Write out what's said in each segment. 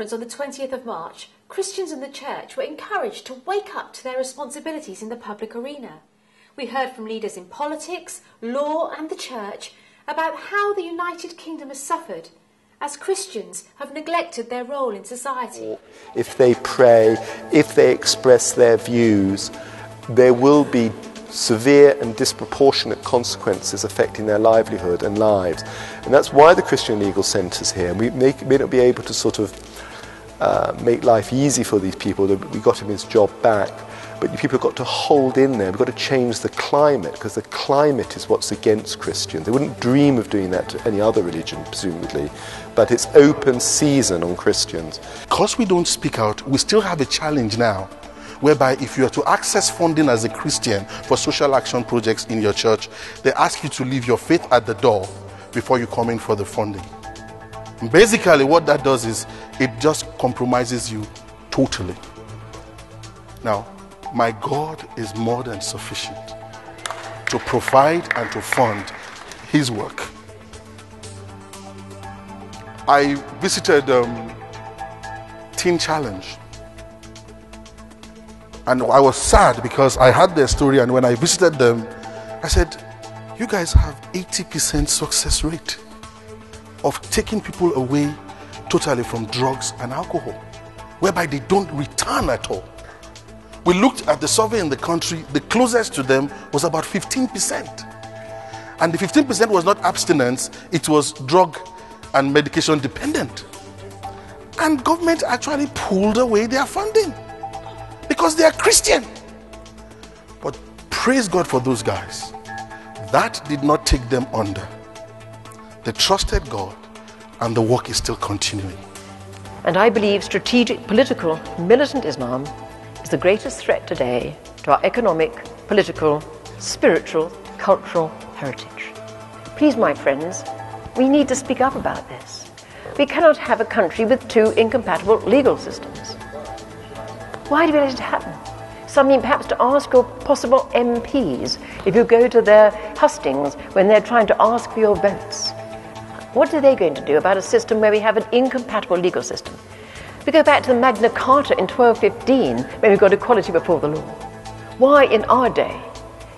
conference on the 20th of March, Christians in the church were encouraged to wake up to their responsibilities in the public arena. We heard from leaders in politics, law and the church about how the United Kingdom has suffered as Christians have neglected their role in society. If they pray, if they express their views, there will be severe and disproportionate consequences affecting their livelihood and lives. And that's why the Christian Legal Centre's here. We may not be able to sort of make life easy for these people. We got him his job back. But people have got to hold in there. We've got to change the climate, because the climate is what's against Christians. They wouldn't dream of doing that to any other religion, presumably. But it's open season on Christians. Because we don't speak out, we still have a challenge now, whereby if you are to access funding as a Christian for social action projects in your church, they ask you to leave your faith at the door before you come in for the funding. And basically what that does is it just compromises you totally. Now, my God is more than sufficient to provide and to fund his work. I visited Teen Challenge, and I was sad because I had their story, and when I visited them, I said, you guys have 80% success rate of taking people away totally from drugs and alcohol, whereby they don't return at all. We looked at the survey in the country, the closest to them was about 15%. And the 15% was not abstinence, it was drug and medication dependent. And government actually pulled away their funding because they are Christian. But praise God for those guys. That did not take them under. They trusted God, and the work is still continuing. And I believe strategic, political, militant Islam is the greatest threat today to our economic, political, spiritual, cultural heritage. Please, my friends, we need to speak up about this. We cannot have a country with two incompatible legal systems. Why do we let it happen? Something perhaps to ask your possible MPs if you go to their hustings when they're trying to ask for your votes. What are they going to do about a system where we have an incompatible legal system? We go back to the Magna Carta in 1215 when we got equality before the law. Why in our day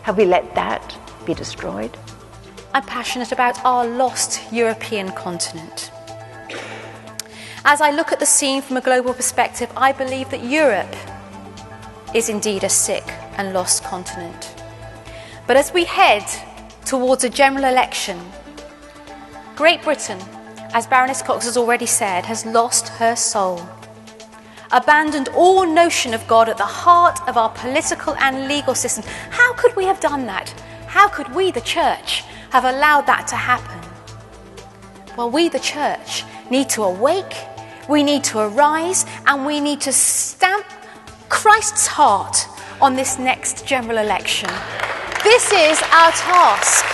have we let that be destroyed? I'm passionate about our lost European continent. As I look at the scene from a global perspective, I believe that Europe is indeed a sick and lost continent. But as we head towards a general election, Great Britain, as Baroness Cox has already said, has lost her soul, abandoned all notion of God at the heart of our political and legal system. How could we have done that? How could we, the church, have allowed that to happen? Well, we, the church, need to awake, we need to arise, and we need to stamp Christ's heart on this next general election. This is our task.